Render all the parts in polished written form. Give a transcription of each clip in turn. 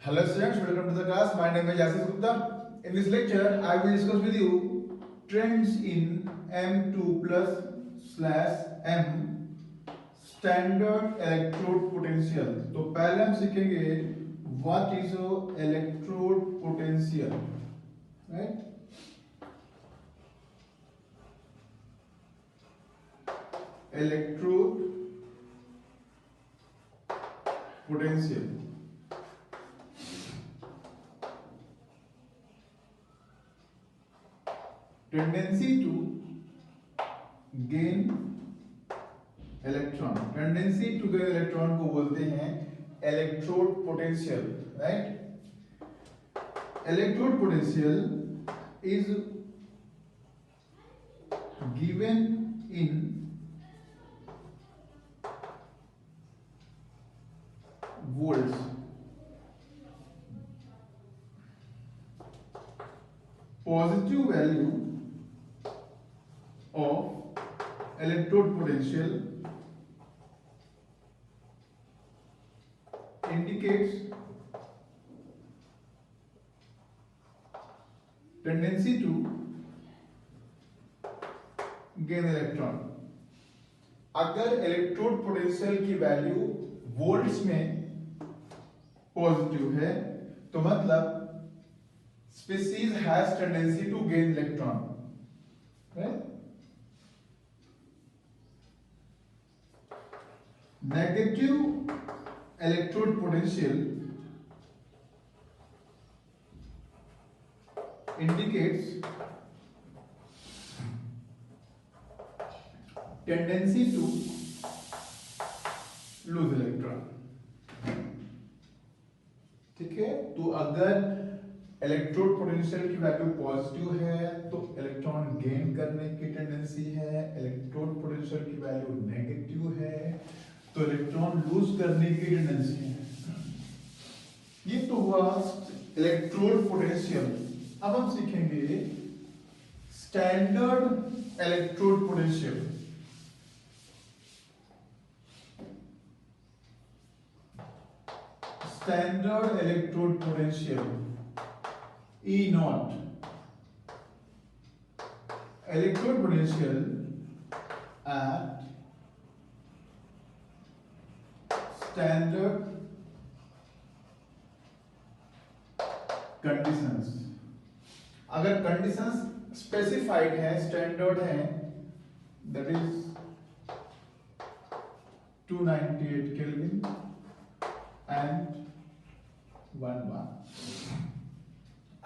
Hello students, welcome to the class. My name is Ashish Gupta. In this lecture, I will discuss with you trends in M2+/M standard electrode potential. तो पहले हम सीखेंगे what is electrode potential, right? Electrode potential. Tendency to gain electron, tendency to gain electron को बोलते हैं electrode potential, right. Electrode potential is given in volts. Positive value of electrode potential indicates tendency to gain electron। अगर electrode potential की value volts में positive है तो मतलब species has tendency to gain electron, right. Negative electrode potential indicates tendency to lose electron। ठीक है, तो अगर इलेक्ट्रोड पोटेंशियल की वैल्यू पॉजिटिव है तो इलेक्ट्रॉन गेन करने की टेंडेंसी है, इलेक्ट्रोड पोटेंशियल की वैल्यू नेगेटिव है तो इलेक्ट्रॉन लूज करने की टेंडेंसी है। ये तो हुआ इलेक्ट्रोड पोटेंशियल। अब हम सीखेंगे standard electrode potential. Standard electrode potential E naught, electrode potential at standard conditions। अगर कंडीशंस स्पेसिफाइड है, स्टैंडर्ड है, that is 298 kelvin and 1 bar।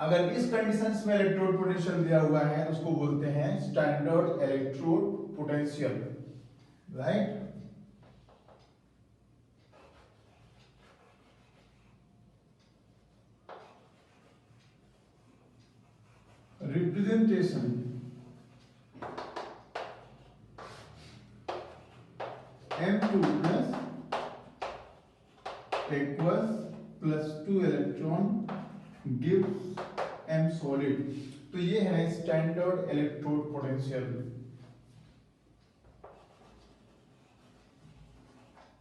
अगर इस कंडीशंस में इलेक्ट्रोड पोटेंशियल दिया हुआ है तो उसको बोलते हैं standard electrode potential, right. Representation M2 equals +2 electron gives M solid। तो ये है standard electrode potential.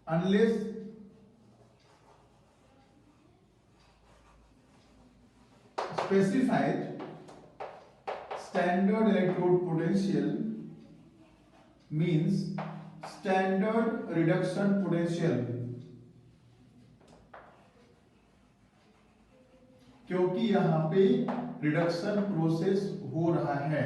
Unless specified standard electrode potential means standard reduction potential, क्योंकि यहां पे रिडक्शन प्रोसेस हो रहा है।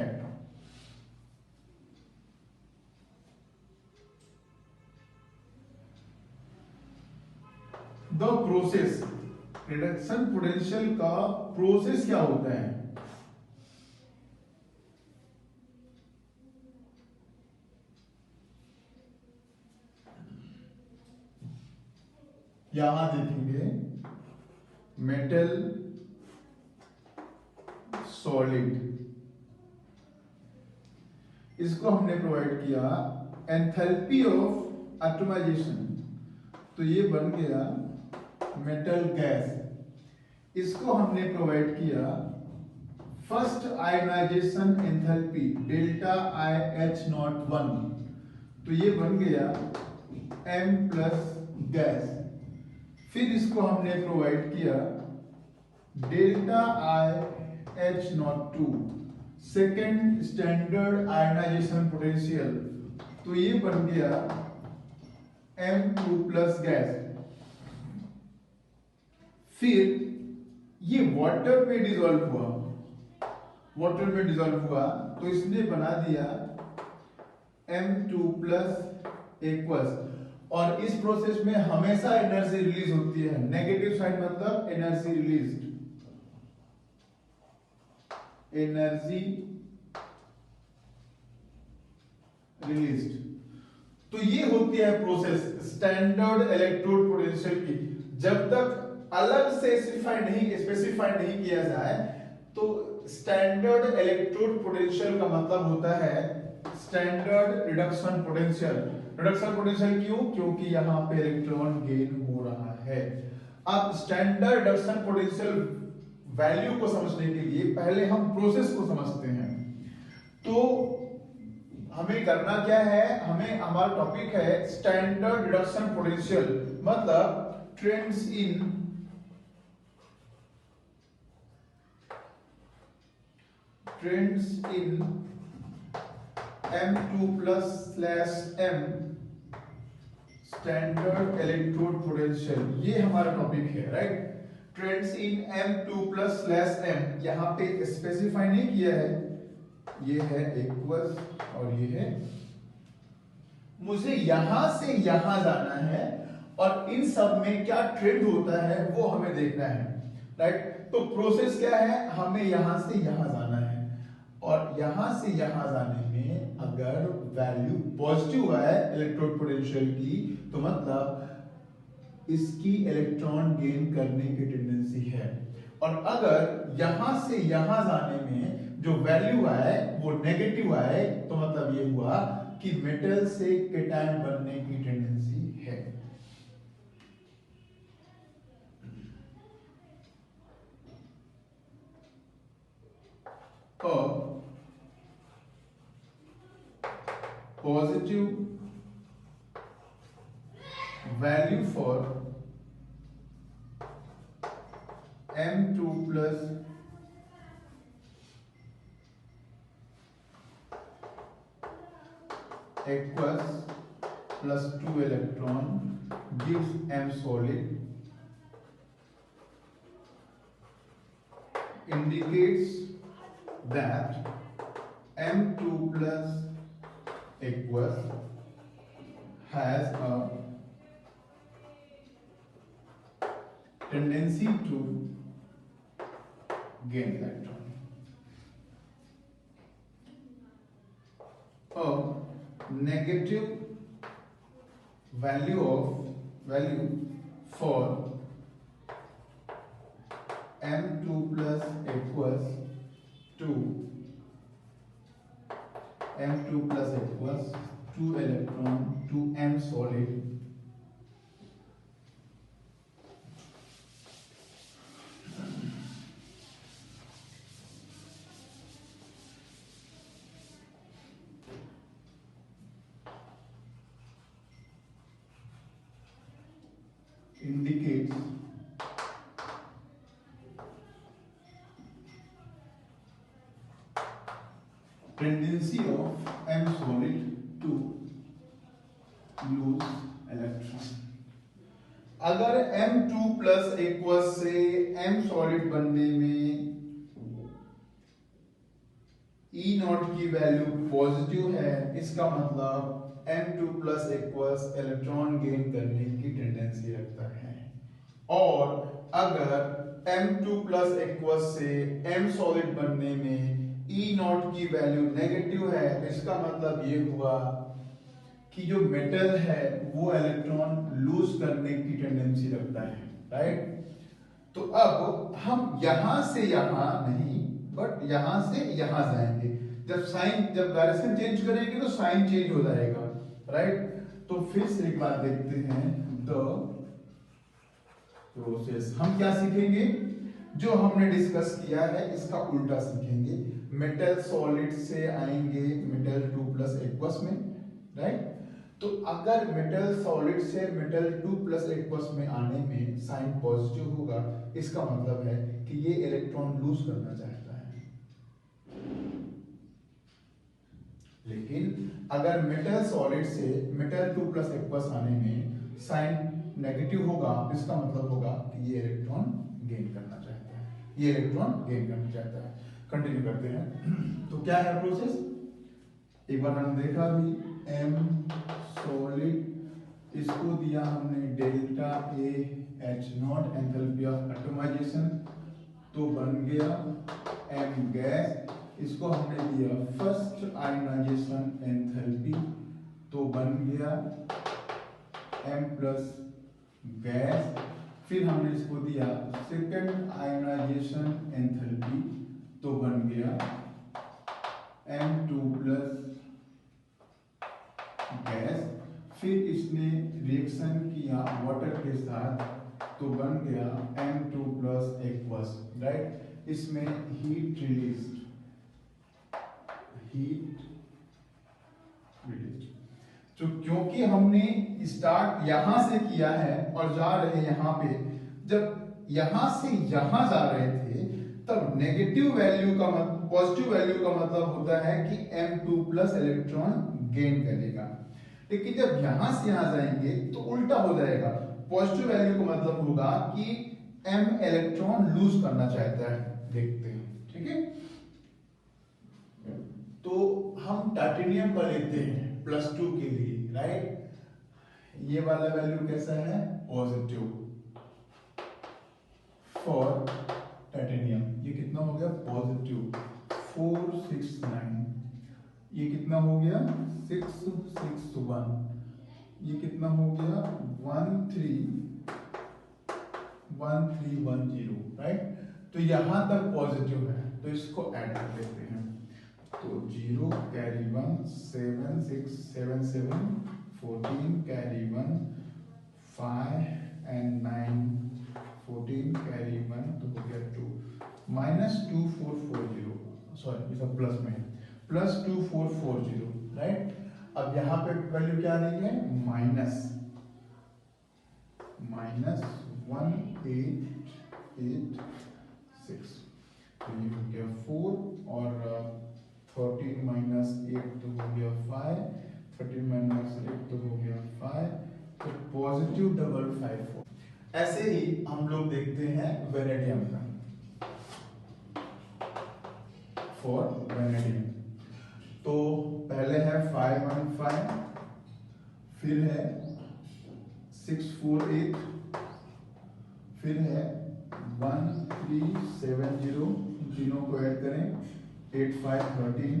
द प्रोसेस, रिडक्शन पोटेंशियल का प्रोसेस क्या होता है? यहां देखेंगे मेटल सॉलिड, इसको हमने प्रोवाइड किया एंथैल्पी ऑफ एटमाइजेशन, तो ये बन गया मेटल गैस। इसको हमने प्रोवाइड किया first ionization enthalpy delta IH01, तो ये बन गया M+ गैस। फिर इसको हमने प्रोवाइड किया delta I H naught two second standard ionization potential, तो ये बन गया M2 प्लस गैस। फिर ये वाटर में डिसॉल्व हुआ, वाटर में डिसॉल्व हुआ तो इसने बना दिया M2 प्लस एक्वस। और इस प्रोसेस में हमेशा एनर्जी रिलीज होती है, नेगेटिव साइड मतलब एनर्जी रिलीज्ड, एनर्जी रिलीज्ड। तो ये होती है प्रोसेस स्टैंडर्ड इलेक्ट्रोड पोटेंशियल की। जब तक अलग से स्पेसिफाई नहीं किया जाए तो स्टैंडर्ड इलेक्ट्रोड पोटेंशियल का मतलब होता है standard reduction potential. Reduction potential क्यों? क्योंकि यहां पे इलेक्ट्रॉन गेन हो रहा है। अब स्टैंडर्ड रिडक्शन पोटेंशियल वैल्यू को समझने के लिए पहले हम प्रोसेस को समझते हैं। तो हमें करना क्या है, हमारा टॉपिक है स्टैंडर्ड रिडक्शन पोटेंशियल, मतलब trends in M2 plus slash M standard electrode potential, ये हमारा टॉपिक है, right. Trends in M2 plus slash M, यहां पे स्पेसिफाई नहीं किया है, ये है एक्वस और ये है। मुझे यहां से यहां जाना है और इन सब में क्या ट्रेंड होता है वो हमें देखना है, राइट। तो प्रोसेस क्या है, हमें यहां से यहां जाना है और यहां से यहां जाने में अगर वैल्यू पॉजिटिव है इलेक्ट्रोड पोटेंशियल की, तो मतलब इसकी इलेक्ट्रॉन गेन करने की टेंडेंसी है। और अगर यहां से यहां जाने में जो वैल्यू आए वो नेगेटिव आए, तो मतलब ये हुआ कि मेटल से केटायन बनने की टेंडेंसी है। और positive value for M2 plus aqueous plus 2 electron gives M solid, indicates that M2 plus aqueous has a tendency to gain electron. A negative value for M2 plus aqueous to M2 plus aqueous 2 electron to M solid indicates tendency of M solid to lose electron। अगर M2 plus aqueous से M solid बनने में E not की value positive है, इसका मतलब M2 plus aqueous electron gain करने की टेंडेंसी रखता है। और अगर M2 प्लस एक्वस से M सॉलिड बनने में E नॉट की वैल्यू नेगेटिव है, तो इसका मतलब ये हुआ कि जो मेटल है वो इलेक्ट्रॉन लूज करने की टेंडेंसी रखता है, राइट। तो अब हम यहां से यहां नहीं बट यहां से यहां जाएंगे। जब डायरेक्शन चेंज करेंगे तो साइन चेंज हो जाएगा, राइट। तो फिर से एक बार देखते हैं द प्रोसेस। हम क्या सीखेंगे, जो हमने डिस्कस किया है इसका उल्टा सीखेंगे। मेटल सॉलिड से आएंगे मेटल 2 प्लस एक्वस में, राइट। तो अगर मेटल सॉलिड से मेटल 2 प्लस एक्वस में आने में साइन पॉजिटिव होगा, इसका मतलब है कि ये इलेक्ट्रॉन लूज करना चाहता है। लेकिन अगर मेटल सॉलिड से मेटल 2 प्लस एक्वस आने में साइन नेगेटिव होगा, इसका मतलब होगा कि ये इलेक्ट्रॉन गेन करना चाहता है, ये इलेक्ट्रॉन गेन करना चाहता है। कंटिन्यू करते हैं। तो क्या है प्रोसेस, एक बार हमने देखा भी, एम सॉलिड, इसको दिया हमने delta A H naught enthalpy of atomization, तो बन गया एम गैस। इसको हमने दिया फर्स्ट आयनाइजेशन एंथैल्पी, तो बन गया एम प्लस गैस। फिर हमने इसको दिया सेकंड आयनाइजेशन एंथैल्पी, तो बन गया M2 प्लस गैस। फिर इसने रिएक्शन किया वाटर के साथ, तो बन गया M2 प्लस एक्वस, राइट। इसमें हीट रिलीज, तो क्योंकि हमने स्टार्ट यहां से किया है और जा रहे यहां पे, जब यहां से यहां जा रहे थे तब नेगेटिव वैल्यू का मतलब पॉजिटिव वैल्यू का मतलब होता है कि M2 प्लस इलेक्ट्रॉन गेन करेगा। लेकिन जब यहां से यहां जाएंगे तो उल्टा हो जाएगा, पॉजिटिव वैल्यू का मतलब होगा कि M इलेक्ट्रॉन लूज करना चाहता है। देखते हैं, ठीक है। तो हम टाइटेनियम पर लेते हैं +2 के लिए, राइट। ये वाला वैल्यू कैसा है, पॉजिटिव फॉर टाइटेनियम। ये कितना हो गया, पॉजिटिव 469। ये कितना हो गया, 661। ये कितना हो गया, 1310, राइट। तो यहां तक पॉजिटिव है, तो इसको ऐड कर लेते हैं। तो 0 कैरी 1 7 6 7 7 14 कैरी 1 5 and 9 14 कैरी 1, तो हो गया 2 -2440, सॉरी ये सब प्लस में है, +2440, राइट। अब यहाँ पे वैल्यू क्या आ रही है, -1886। तो ये हो गया 4 और 13 -8 तो हो गया 5, 13 -8 तो हो गया 5, तो पॉजिटिव 554। ऐसे ही हम लोग देखते हैं वेनेडियम का, फॉर वेनेडियम। तो पहले है 515, फिर है 648, फिर है 1370, तीनों को ऐड करें 8513,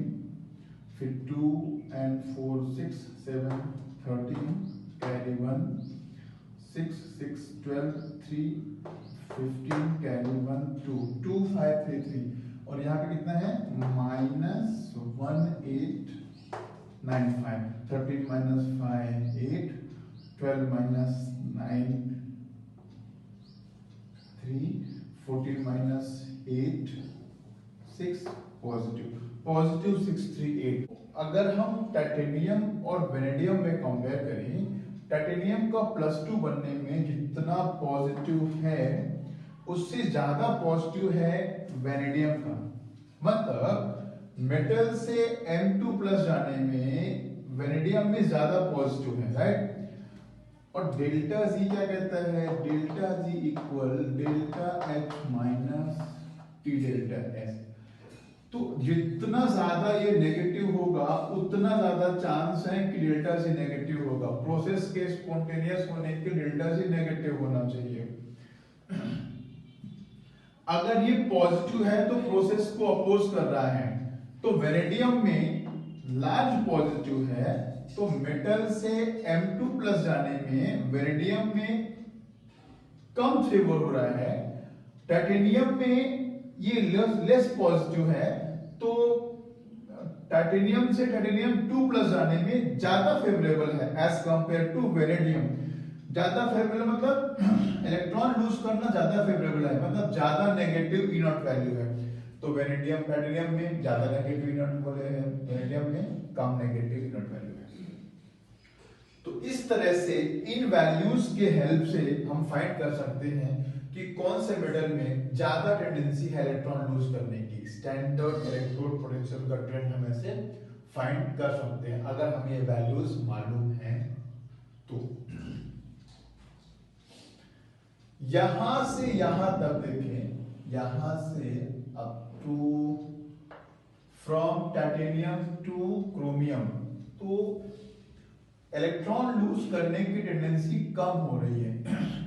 फिर 2 and 4 6 7 13 कैरी 1, 6 6 12 3 15 कैरी 1 2 2533। और यहाँ पे कितना है, -1895, 13 -5 8, 12 -9 3, 14 -8 6, पॉजिटिव 638। अगर हम टाइटेनियम और वेनेडियम में कंपेयर करें, टाइटेनियम का +2 बनने में जितना पॉजिटिव है उससे ज्यादा पॉजिटिव है वेनेडियम का। मतलब मेटल से M2 प्लस जाने में वेनेडियम में ज्यादा पॉजिटिव है, राइट। और डेल्टा जी क्या कहता है, delta G equal delta H minus T delta S। तो जितना ज्यादा ये नेगेटिव होगा उतना ज्यादा चांस है कि डेल्टा जी नेगेटिव होगा। प्रोसेस के स्पॉन्टेनियस होने के डेल्टा जी नेगेटिव होना चाहिए। अगर ये पॉजिटिव है तो प्रोसेस को अपोज कर रहा है, तो वेनेडियम में लार्ज पॉजिटिव है, तो मेटल से M2 प्लस जाने में वेनेडियम में कम फेवर हो रहा है। टाइटेनियम में ये लेस पॉजिटिव है, तो टाइटेनियम से टाइटेनियम 2 प्लस जाने में ज्यादा फेवरेबल है एज कंपेयर टू वेनेडियम। ज्यादा फेवरेबल मतलब इलेक्ट्रॉन लूज करना ज्यादा फेवरेबल है, मतलब ज्यादा नेगेटिव ई नॉट वैल्यू है। तो वेनेडियम टाइटेनियम में ज्यादा नेगेटिव ई नॉट बोले हैं, वेनेडियम में कम नेगेटिव ई नॉट वैल्यू है। तो इस तरह से इन वैल्यूज के हेल्प से हम फाइंड कर सकते हैं कि कौन से मेटल में ज्यादा टेंडेंसी है इलेक्ट्रॉन लूज करने की। स्टैंडर्ड इलेक्ट्रोड पोटेंशियल का ट्रेंड हम ऐसे फाइंड कर सकते हैं अगर हमें ये वैल्यूज मालूम हैं तो। यहां से यहां तक देखें, यहां से up to from titanium to chromium, तो इलेक्ट्रॉन लूज करने की टेंडेंसी कम हो रही है।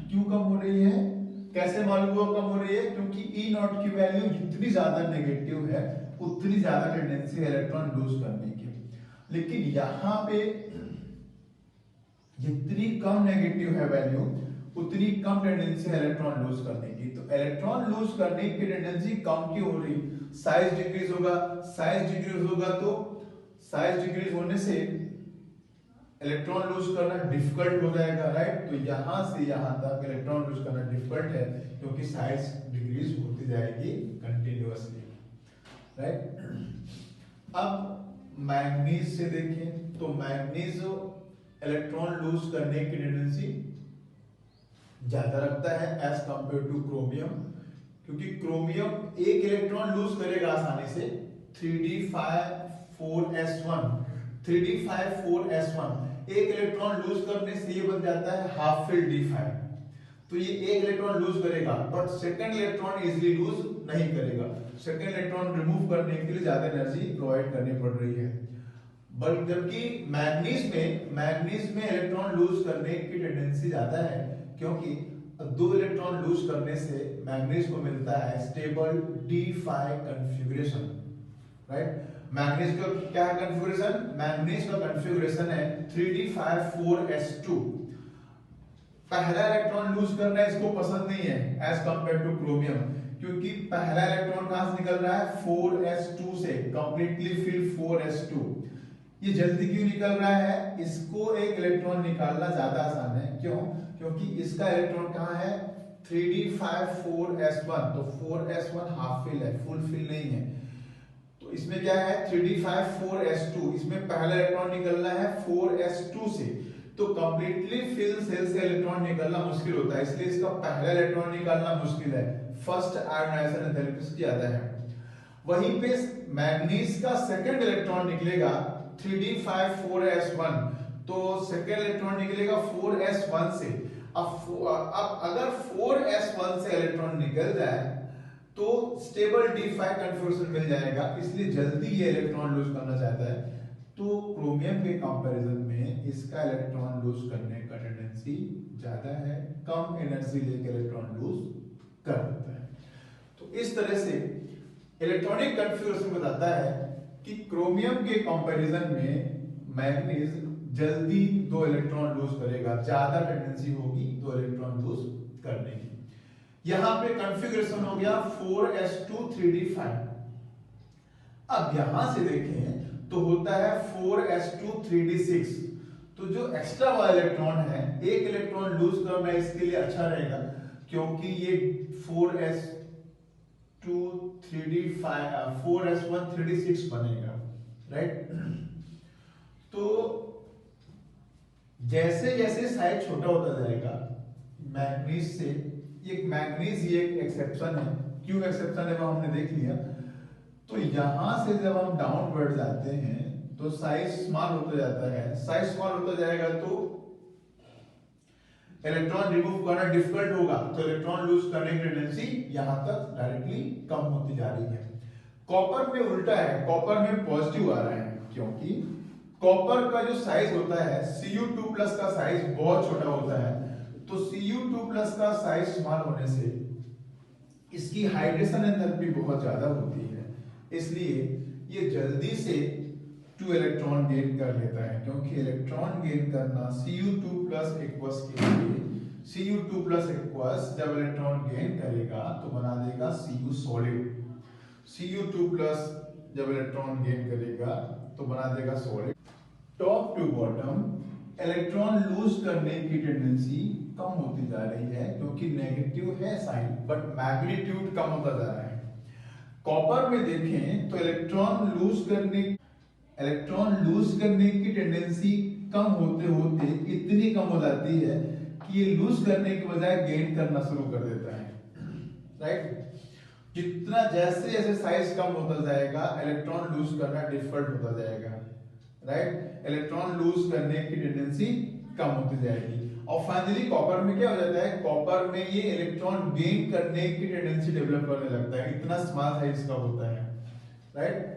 क्यों कम हो रही है, कैसे मालूम हुआ कम हो रही है? क्योंकि ई नॉट की वैल्यू जितनी ज्यादा नेगेटिव है उतनी ज्यादा टेंडेंसी है इलेक्ट्रॉन लूज करने की। लेकिन यहां पे जितनी कम नेगेटिव है वैल्यू उतनी कम टेंडेंसी है इलेक्ट्रॉन लूज करने की। तो इलेक्ट्रॉन लूज करने की टेंडेंसी कम क्यों हो रही? साइज डिक्रीज होगा, साइज डिक्रीज होगा तो साइज डिक्रीज होने से इलेक्ट्रॉन लूज करना डिफिकल्ट हो जाएगा, राइट। तो यहां से यहां तक इलेक्ट्रॉन लूज करना डिफिकल्ट है क्योंकि साइज डिक्रीज होती जाएगी कंटिन्यूअसली, राइट। अब मैग्नीज से देखें तो मैग्नीज इलेक्ट्रॉन लूज करने की टेंडेंसी ज्यादा रखता है एज कंपेयर टू क्रोमियम, क्योंकि क्रोमियम एक इलेक्ट्रॉन लूज करेगा आसानी से 3d5,4s1, 3d5,4s1 एक इलेक्ट्रॉन लूज करने से ये बन जाता है हाफ फिल d5। तो ये एक इलेक्ट्रॉन लूज करेगा but second electron easily lose नहीं करेगा। सेकंड इलेक्ट्रॉन रिमूव करने के लिए ज्यादा एनर्जी प्रोवाइड करनी पड़ रही है। बट जबकि मैग्नीज में इलेक्ट्रॉन लूज करने की टेंडेंसी ज्यादा है क्योंकि दो इलेक्ट्रॉन लूज करने से मैग्नीज को मिलता है stable d5 configuration, right. Manganese का क्या है कॉन्फ़िगरेशन? मैग्नीज का कॉन्फ़िगरेशन है 3d5,4s2। पहला इलेक्ट्रॉन लूज करना इसको पसंद नहीं है एज कंपेयर टू क्रोमियम, क्योंकि पहला इलेक्ट्रॉन कहां से निकल रहा है? 4s2 से, कंप्लीटली फिल 4s2। ये जल्दी क्यों निकल रहा है? इसको एक इलेक्ट्रॉन निकालना ज्यादा आसान है। क्यों? क्योंकि इसका इलेक्ट्रॉन कहां है? 3d5,4s1, तो 4s1 हाफ फिल है, फुल फिल नहीं है। तो इसमें क्या है? 3d5,4s2, इसमें पहला इलेक्ट्रॉन निकलना है 4s2 से, तो कंप्लीटली फिल सेल से इलेक्ट्रॉन निकलना मुश्किल होता है, इसलिए इसका पहला इलेक्ट्रॉन निकालना मुश्किल है। फर्स्ट आयोनाइजेशन एंथैल्पी ज्यादा है। वहीं पे मैग्नीज का सेकंड इलेक्ट्रॉन निकलेगा 3d5,4s1, तो सेकंड इलेक्ट्रॉन निकलेगा 4s1 से। अब अगर 4s1 से इलेक्ट्रॉन निकल जाए तो स्टेबल d5 कॉन्फ़िगरेशन मिल जाएगा, इसलिए जल्दी ये इलेक्ट्रॉन लूज करना चाहता है। तो क्रोमियम के कंपैरिजन में इसका इलेक्ट्रॉन लूज करने का टेंडेंसी ज्यादा है, कम एनर्जी लेके इलेक्ट्रॉन लूज कर देता है। तो इस तरह से इलेक्ट्रॉनिक कॉन्फ़िगरेशन बताता है कि क्रोमियम के कंपैरिजन में मैग्नीज जल्दी दो इलेक्ट्रॉन लूज करेगा, ज्यादा टेंडेंसी होगी दो इलेक्ट्रॉन लूज करने की। यहां पे कॉन्फ़िगरेशन हो गया 4s2 3d5। अब यहां से देखें तो होता है 4s2 3d6। तो जो एक्स्ट्रा वाला इलेक्ट्रॉन है, एक इलेक्ट्रॉन लूज करना इसके लिए अच्छा रहेगा क्योंकि ये 4s2 3d5 4s1 3d6 बनेगा, राइट। तो जैसे जैसे साइज छोटा होता जाएगा मैग्नीज से, मैग्नीज ही एक एक्सेप्शन है। क्यों एक्सेप्शन है वो हमने देख लिया। तो यहां से जब हम डाउनवर्ड जाते हैं तो साइज स्मॉल होता जाता है, साइज स्मॉल होता जाएगा तो इलेक्ट्रॉन रिमूव करना डिफिकल्ट होगा, तो इलेक्ट्रॉन लूज करने की टेंडेंसी यहां तक डायरेक्टली कम होती जा रही है। कॉपर में उल्टा है, कॉपर में पॉजिटिव आ रहा है क्योंकि कॉपर का जो साइज होता है Cu2 प्लस का साइज बहुत छोटा होता है। तो Cu2 प्लस का साइज स्मॉल होने से इसकी हाइड्रेशन एंथैल्पी बहुत ज्यादा होती है, इसलिए ये जल्दी से 2 इलेक्ट्रॉन गेन कर लेता है। क्योंकि इलेक्ट्रॉन गेन करना Cu2 प्लस एक्वस के लिए, Cu2 प्लस एक्वस जब इलेक्ट्रॉन गेन करेगा तो बना देगा Cu सॉलिड। Cu2 प्लस जब इलेक्ट्रॉन गेन करेगा तो बना देगा solid. Top to bottom electron lose करने की टेंडेंसी कम होती जा रही है क्योंकि नेगेटिव है साइन बट मैग्नीट्यूड कम होता जा रहा है। कॉपर में देखें तो इलेक्ट्रॉन लूज करने की टेंडेंसी कम होते होते इतनी कम हो जाती है कि ये लूज करने के बजाय गेन करना शुरू कर देता है। राइट। जितना जैसे जैसे साइज कम होता जाएगा इलेक्ट्रॉन लूज करना डिफिकल्ट होता जाएगा, राइट। इलेक्ट्रॉन लूज करने की टेंडेंसी कम होती जाएगी और फाइनली कॉपर में क्या हो जाता है, कॉपर में ये इलेक्ट्रॉन गेन करने की टेंडेंसी डेवलप करने लगता है, इतना स्मॉल साइज का होता है, राइट।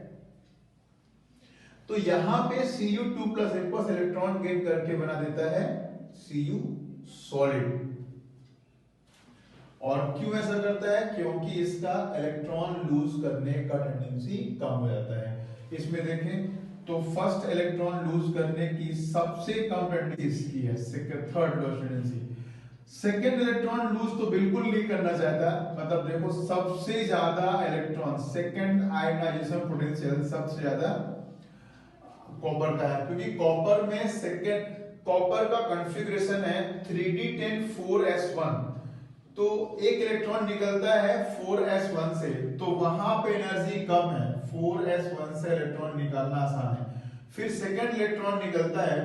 तो यहां पे Cu2 plus aqueous electron gain करके बना देता है Cu सॉलिड। और क्यों ऐसा करता है, क्योंकि इसका इलेक्ट्रॉन लूज करने का टेंडेंसी कम हो जाता है। इसमें देखें तो फर्स्ट इलेक्ट्रॉन लूज करने की सबसे कम टेंडेंसी इसकी है, third loss tendency. Second electron lose तो बिल्कुल नहीं करना चाहता, मतलब देखो सबसे ज्यादा इलेक्ट्रॉन सेकेंड आयनाइजेशन पोटेंशियल सबसे ज्यादा कॉपर का है, क्योंकि कॉपर में सेकेंड कॉपर का कॉन्फ़िगरेशन है 3d10 4s1, तो एक इलेक्ट्रॉन निकलता है 4s1 से, तो वहां पे एनर्जी कम है, 4s1 से इलेक्ट्रॉन निकालना आसान है। फिर सेकेंड इलेक्ट्रॉन निकलता है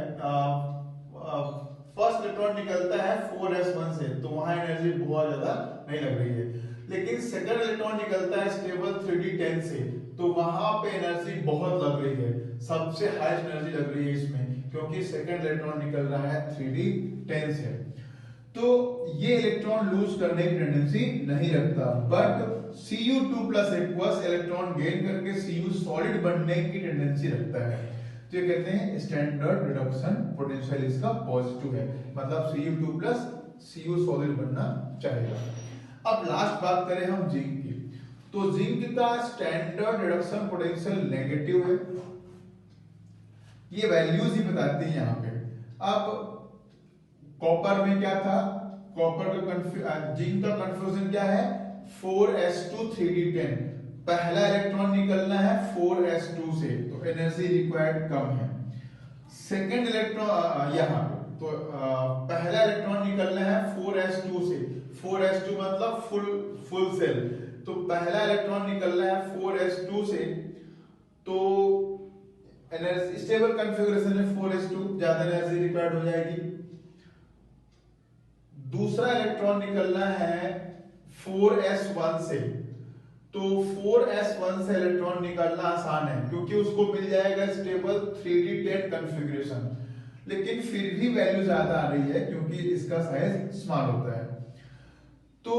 फर्स्ट इलेक्ट्रॉन निकलता है 4s1 से, तो वहां एनर्जी बहुत ज्यादा नहीं लग रही है। लेकिन सेकेंड इलेक्ट्रॉन निकलता है स्टेबल 3d10 से, तो वहां पे एनर्जी बहुत लग रही है, सबसे हाईएस्ट एनर्जी लग रही है इसमें, क्योंकि सेकेंड इलेक्ट्रॉन निकल रहा है 3d10 से। तो ये इलेक्ट्रॉन लूज करने की टेंडेंसी नहीं रखता, but Cu2 plus aqueous electron gain करके Cu सॉलिड बनने की टेंडेंसी रखता है। तो ये कहते हैं स्टैंडर्ड रिडक्शन पोटेंशियल इसका पॉजिटिव है, मतलब Cu2 प्लस Cu सॉलिड बनना चाहेगा। अब लास्ट बात करें हम जिंक की, तो जिंक का स्टैंडर्ड रिडक्शन पोटेंशियल नेगेटिव है, ये वैल्यूज ही बताते हैं यहाँ पे। अब कॉपर में क्या था, कॉपर का जिंक का कन्फ्यूजन क्या है, 4s2 3d10, पहला इलेक्ट्रॉन निकलना है 4s2 से, तो एनर्जी रिक्वायर्ड कम है। सेकेंड इलेक्ट्रॉन यहाँ तो पहला इलेक्ट्रॉन निकलना है 4s2 से, 4s2 मतलब फुल सेल, तो पहला इलेक्ट्रॉन निकलना है 4s2 से, तो एनर्जी स्टेबल कॉन्फ़िगरेशन में 4s2 ज्यादा एनर्जी रिक्वायर्ड हो जाएगी। दूसरा इलेक्ट्रॉन निकलना है 4s1 से, तो 4s1 से इलेक्ट्रॉन निकलना आसान है, क्योंकि उसको मिल जाएगा स्टेबल 3d10 कॉन्फ़िगरेशन, लेकिन फिर भी वैल्यू ज्यादा आ रही है क्योंकि इसका साइज स्मॉल होता है। तो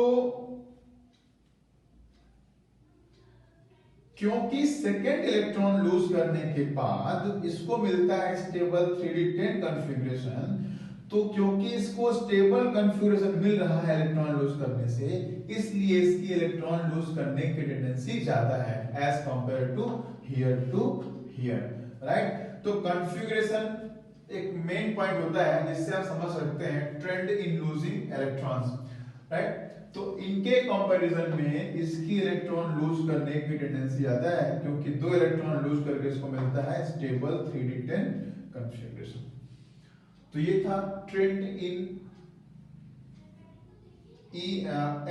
क्योंकि सेकेंड इलेक्ट्रॉन लूज करने के बाद इसको मिलता है स्टेबल 3d10 कॉन्फ़िगरेशन, तो क्योंकि इसको स्टेबल कॉन्फ़िगरेशन मिल रहा है इलेक्ट्रॉन लूज करने से, इसलिए इसकी इलेक्ट्रॉन लूज करने की टेंडेंसी ज्यादा है as compare to here, right. तो कॉन्फ़िगरेशन एक मेन पॉइंट होता है जिससे आप समझ सकते हैं trend in losing electrons, right. तो इनके कंपैरिजन में इसकी इलेक्ट्रॉन लूज करने की टेंडेंसी ज्यादा है, क्योंकि दो इलेक्ट्रॉन लूज करके इसको मिलता है स्टेबल 3d10 कॉन्फ़िगरेशन। तो ये था ट्रेंड इन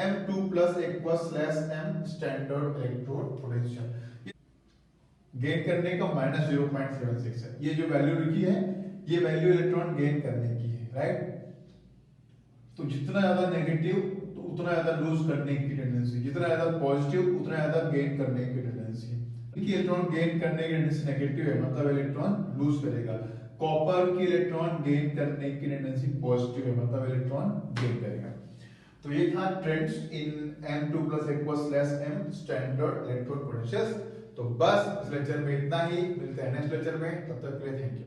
M2 plus aqueous slash M standard electrode potential. Gain करने का -0.76 है, ये जो वैल्यू लिखी है ये वैल्यू इलेक्ट्रॉन गेन करने की है, राइट। तो जितना ज्यादा नेगेटिव तो उतना ज्यादा लूज करने की टेंडेंसी, जितना ज्यादा पॉजिटिव उतना ज्यादा गेन करने की टेंडेंसी। इलेक्ट्रॉन गेन करने की टेंडेंसी नेगेटिव है, मतलब इलेक्ट्रॉन लूज करेगा। कॉपर की इलेक्ट्रॉन गेन करने की टेंडेंसी पॉजिटिव है, मतलब इलेक्ट्रॉन गेन करेगा। तो ये था trends in M2 plus aqueous slash M standard electrode potentials. तो बस इस लेक्चर में इतना ही, मिलते हैं नेक्स्ट लेक्चर में, तब तक के लिए थैंक यू।